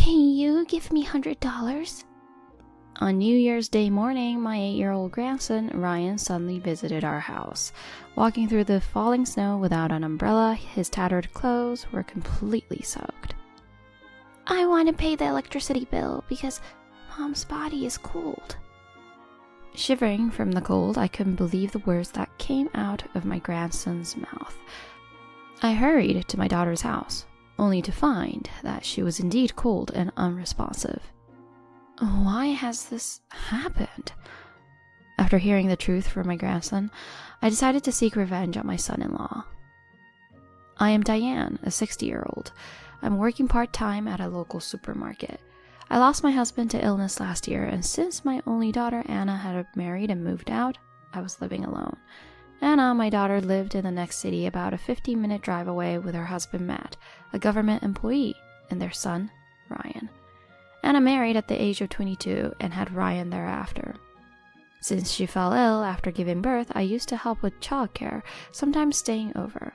Can you give me $100? On New Year's Day morning, my 8-year-old grandson, Ryan, suddenly visited our house. Walking through the falling snow without an umbrella, his tattered clothes were completely soaked. I want to pay the electricity bill because Mom's body is cold. Shivering from the cold, I couldn't believe the words that came out of my grandson's mouth. I hurried to my daughter's house, only to find that she was indeed cold and unresponsive. Why has this happened? After hearing the truth from my grandson, I decided to seek revenge on my son-in-law. I am Diane, a 60-year-old. I'm working part-time at a local supermarket. I lost my husband to illness last year, and since my only daughter Anna had married and moved out, I was living alone. Anna, my daughter, lived in the next city about a 15-minute drive away with her husband Matt, a government employee, and their son, Ryan. Anna married at the age of 22 and had Ryan thereafter. Since she fell ill after giving birth, I used to help with childcare, sometimes staying over.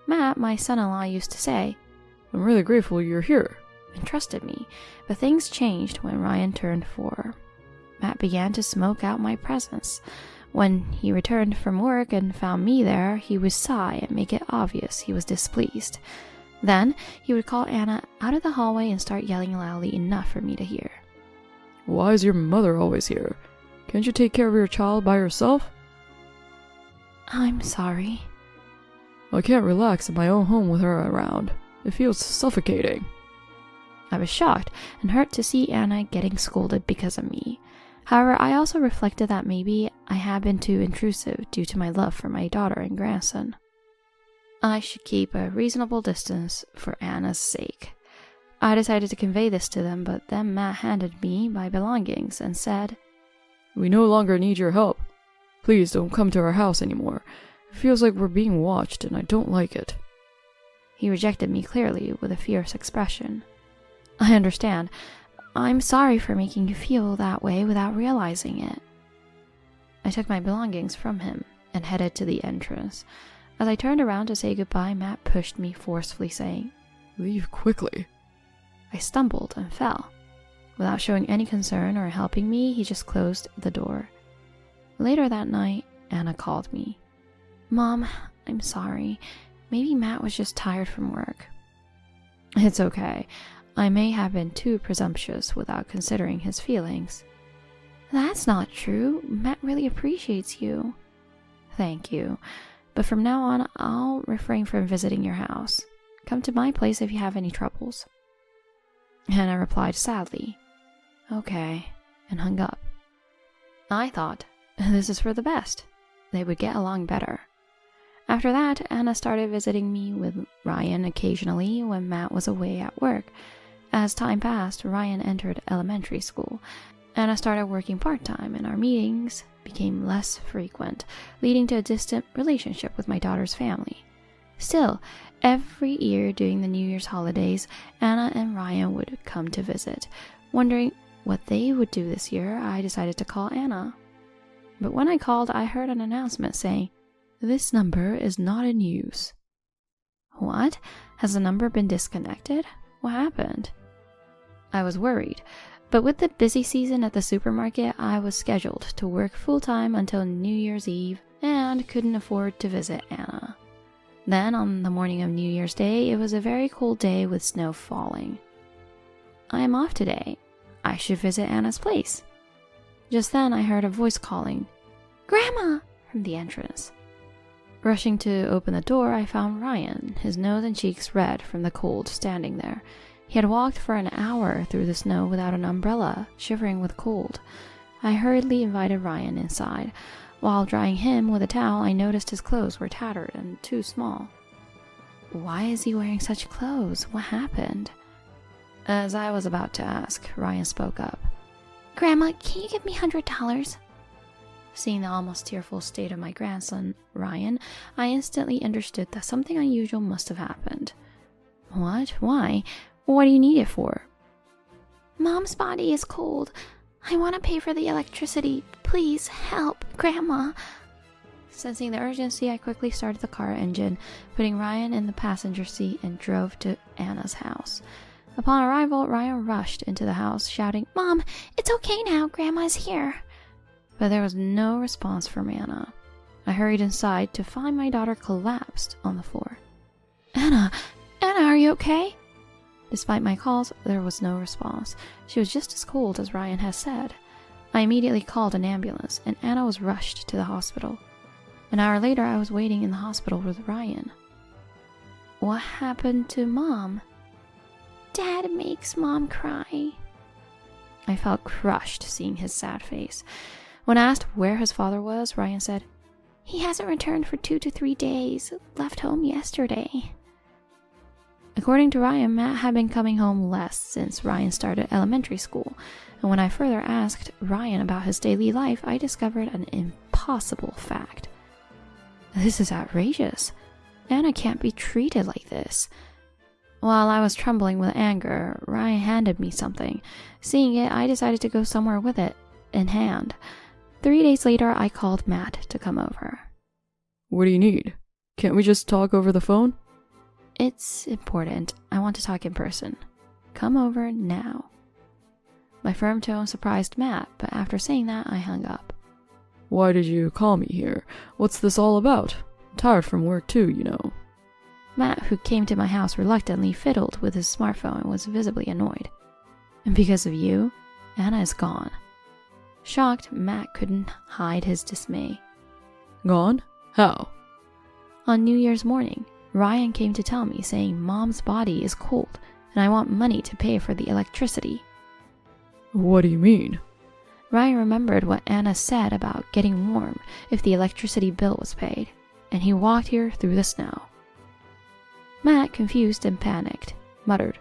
Matt, my son-in-law, used to say, "I'm really grateful you're here," and trusted me, but things changed when Ryan turned 4. Matt began to smoke out my presence. When he returned from work and found me there, he would sigh and make it obvious he was displeased. Then, he would call Anna out of the hallway and start yelling loudly enough for me to hear. "Why is your mother always here? Can't you take care of your child by yourself?" "I'm sorry." "I can't relax in my own home with her around. It feels suffocating." I was shocked and hurt to see Anna getting scolded because of me. However, I also reflected that maybe I had been too intrusive due to my love for my daughter and grandson. I should keep a reasonable distance for Anna's sake. I decided to convey this to them, but then Matt handed me my belongings and said, "We no longer need your help. Please don't come to our house anymore. It feels like we're being watched and I don't like it." He rejected me clearly with a fierce expression. "I understand. I'm sorry for making you feel that way without realizing it." I took my belongings from him and headed to the entrance. As I turned around to say goodbye, Matt pushed me forcefully, saying, "Leave quickly." I stumbled and fell. Without showing any concern or helping me, he just closed the door. Later that night, Anna called me. "Mom, I'm sorry. Maybe Matt was just tired from work." "It's okay. I may have been too presumptuous without considering his feelings." "That's not true. Matt really appreciates you." "Thank you. But from now on, I'll refrain from visiting your house. Come to my place if you have any troubles." Anna replied sadly, "Okay," and hung up. I thought, this is for the best. They would get along better. After that, Anna started visiting me with Ryan occasionally when Matt was away at work. As time passed, Ryan entered elementary school. Anna started working part-time, and our meetings became less frequent, leading to a distant relationship with my daughter's family. Still, every year during the New Year's holidays, Anna and Ryan would come to visit. Wondering what they would do this year, I decided to call Anna. But when I called, I heard an announcement saying, "This number is not in use." What? Has the number been disconnected? What happened? I was worried. But with the busy season at the supermarket, I was scheduled to work full-time until New Year's Eve and couldn't afford to visit Anna. Then, on the morning of New Year's Day, it was a very cold day with snow falling. "I am off today. I should visit Anna's place." Just then, I heard a voice calling, "Grandma!" from the entrance. Rushing to open the door, I found Ryan, his nose and cheeks red from the cold, standing there. He had walked for an hour through the snow without an umbrella, shivering with cold. I hurriedly invited Ryan inside. While drying him with a towel, I noticed his clothes were tattered and too small. Why is he wearing such clothes? What happened? As I was about to ask, Ryan spoke up. "Grandma, can you give me $100? Seeing the almost tearful state of my grandson, Ryan, I instantly understood that something unusual must have happened. "What? Why? What do you need it for?" "Mom's body is cold. I want to pay for the electricity. Please help, Grandma." Sensing the urgency, I quickly started the car engine, putting Ryan in the passenger seat and drove to Anna's house. Upon arrival, Ryan rushed into the house, shouting, "Mom, it's okay now, Grandma's here." But there was no response from Anna. I hurried inside to find my daughter collapsed on the floor. Anna, are you okay?" Despite my calls, there was no response. She was just as cold as Ryan had said. I immediately called an ambulance, and Anna was rushed to the hospital. An hour later, I was waiting in the hospital with Ryan. "What happened to Mom?" "Dad makes Mom cry." I felt crushed seeing his sad face. When asked where his father was, Ryan said, "He hasn't returned for 2 to 3 days. Left home yesterday." According to Ryan, Matt had been coming home less since Ryan started elementary school, and when I further asked Ryan about his daily life, I discovered an impossible fact. This is outrageous. Anna can't be treated like this. While I was trembling with anger, Ryan handed me something. Seeing it, I decided to go somewhere with it in hand. 3 days later, I called Matt to come over. "What do you need? Can't we just talk over the phone?" "It's important. I want to talk in person. Come over now." My firm tone surprised Matt, but after saying that, I hung up. "Why did you call me here? What's this all about? I'm tired from work too, you know." Matt, who came to my house reluctantly, fiddled with his smartphone and was visibly annoyed. "And because of you, Anna is gone." Shocked, Matt couldn't hide his dismay. "Gone? How?" On New Year's morning, Ryan came to tell me, saying Mom's body is cold and I want money to pay for the electricity. "What do you mean?" Ryan remembered what Anna said about getting warm if the electricity bill was paid, and he walked here through the snow. Matt, confused and panicked, muttered,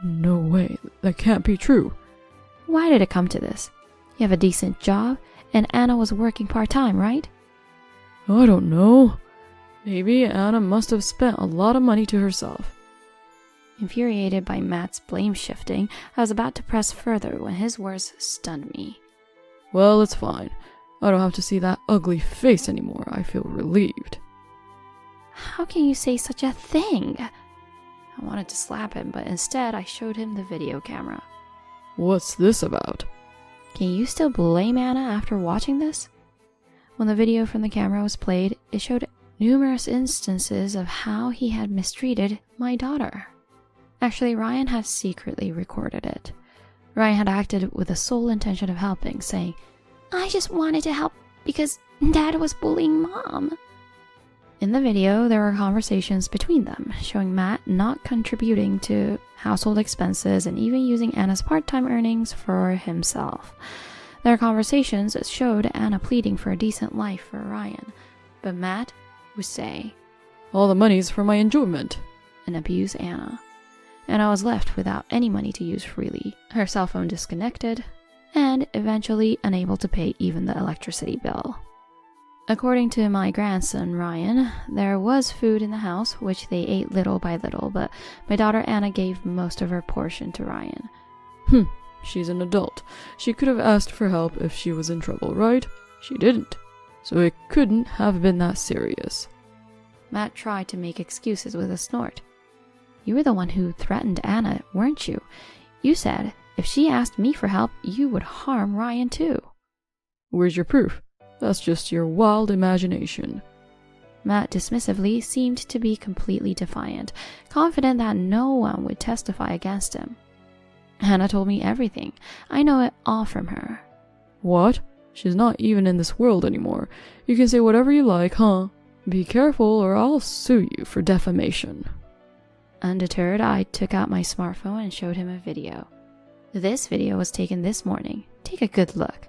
"No way, that can't be true." "Why did it come to this? You have a decent job, and Anna was working part-time, right?" "I don't know. Maybe Anna must have spent a lot of money to herself." Infuriated by Matt's blame shifting, I was about to press further when his words stunned me. "Well, it's fine. I don't have to see that ugly face anymore. I feel relieved." "How can you say such a thing?" I wanted to slap him, but instead I showed him the video camera. "What's this about?" "Can you still blame Anna after watching this?" When the video from the camera was played, it showed numerous instances of how he had mistreated my daughter. Actually, Ryan had secretly recorded it. Ryan had acted with the sole intention of helping, saying, "I just wanted to help because Dad was bullying Mom." In the video, there were conversations between them, showing Matt not contributing to household expenses and even using Anna's part-time earnings for himself. Their conversations showed Anna pleading for a decent life for Ryan, but Matt would say, "All the money's for my enjoyment," and abuse Anna. Anna was left without any money to use freely, her cell phone disconnected, and eventually unable to pay even the electricity bill. According to my grandson, Ryan, there was food in the house, which they ate little by little, but my daughter Anna gave most of her portion to Ryan. She's an adult. She could have asked for help if she was in trouble, right? She didn't. So it couldn't have been that serious." Matt tried to make excuses with a snort. "You were the one who threatened Anna, weren't you? You said if she asked me for help, you would harm Ryan too." "Where's your proof? That's just your wild imagination." Matt dismissively seemed to be completely defiant, confident that no one would testify against him. "Anna told me everything. I know it all from her." "What? She's not even in this world anymore. You can say whatever you like, huh? Be careful or I'll sue you for defamation." Undeterred, I took out my smartphone and showed him a video. "This video was taken this morning. Take a good look."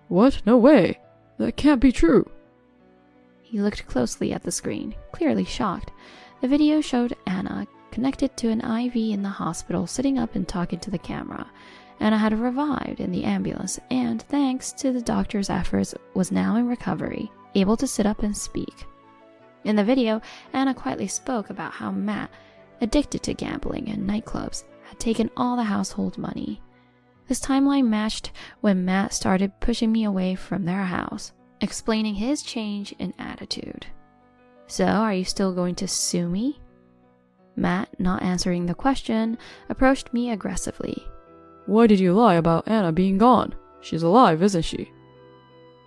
"What? No way. That can't be true." He looked closely at the screen, clearly shocked. The video showed Anna connected to an IV in the hospital, sitting up and talking to the camera. Anna had revived in the ambulance and, thanks to the doctor's efforts, was now in recovery, able to sit up and speak. In the video, Anna quietly spoke about how Matt, addicted to gambling and nightclubs, had taken all the household money. This timeline matched when Matt started pushing me away from their house, explaining his change in attitude. "So, are you still going to sue me?" Matt, not answering the question, approached me aggressively. Why did you lie about Anna being gone? She's alive, isn't she?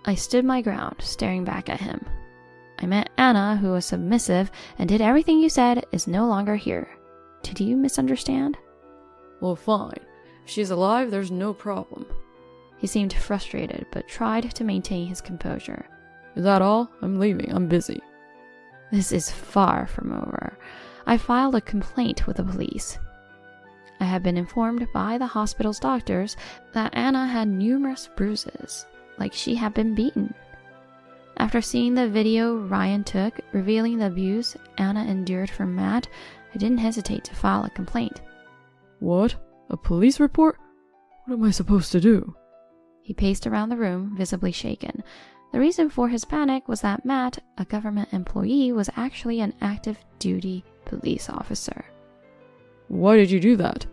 I stood my ground, staring back at him. I meant Anna, who was submissive and did everything you said, is no longer here. Did you misunderstand? Well, fine. If she's alive, there's no problem. He seemed frustrated, but tried to maintain his composure. Is that all? I'm leaving. I'm busy. This is far from over. I filed a complaint with the police. I had been informed by the hospital's doctors that Anna had numerous bruises, like she had been beaten. After seeing the video Ryan took revealing the abuse Anna endured from Matt, I didn't hesitate to file a complaint. What? A police report? What am I supposed to do? He paced around the room, visibly shaken. The reason for his panic was that Matt, a government employee, was actually an active duty police officer. Why did you do that?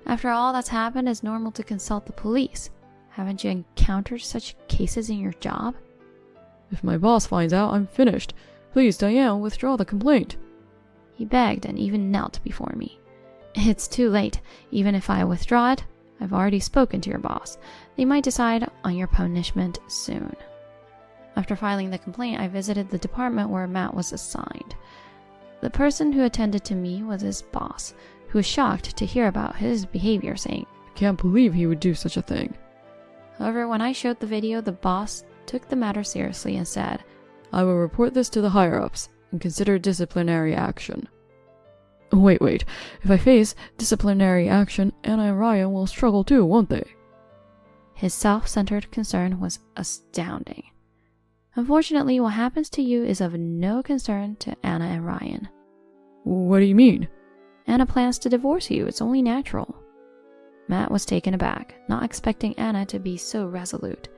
After all that's happened, it's normal to consult the police. Haven't you encountered such cases in your job? If my boss finds out, I'm finished. Please, Diane, withdraw the complaint. He begged and even knelt before me. It's too late. Even if I withdraw it, I've already spoken to your boss. They might decide on your punishment soon. After filing the complaint, I visited the department where Matt was assigned. The person who attended to me was his boss, who was shocked to hear about his behavior, saying, I can't believe he would do such a thing. However, when I showed the video, the boss took the matter seriously and said, I will report this to the higher-ups and consider disciplinary action. Wait. If I face disciplinary action, Anna and Ryan will struggle too, won't they? His self-centered concern was astounding. Unfortunately, what happens to you is of no concern to Anna and Ryan. What do you mean? Anna plans to divorce you. It's only natural. Matt was taken aback, not expecting Anna to be so resolute.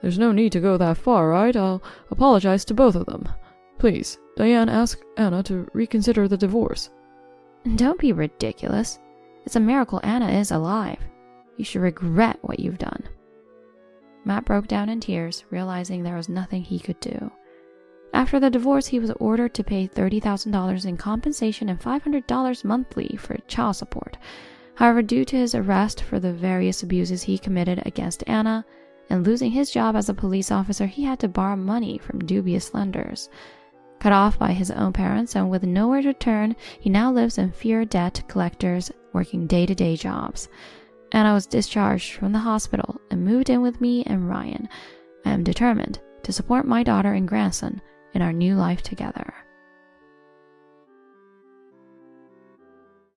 There's no need to go that far, right? I'll apologize to both of them. Please, Diane, ask Anna to reconsider the divorce. Don't be ridiculous. It's a miracle Anna is alive. You should regret what you've done. Matt broke down in tears, realizing there was nothing he could do. After the divorce, he was ordered to pay $30,000 in compensation and $500 monthly for child support. However, due to his arrest for the various abuses he committed against Anna, and losing his job as a police officer, he had to borrow money from dubious lenders. Cut off by his own parents and with nowhere to turn, he now lives in fear debt collectors, working day-to-day jobs. Anna was discharged from the hospital and moved in with me and Ryan. I am determined to support my daughter and grandson in our new life together.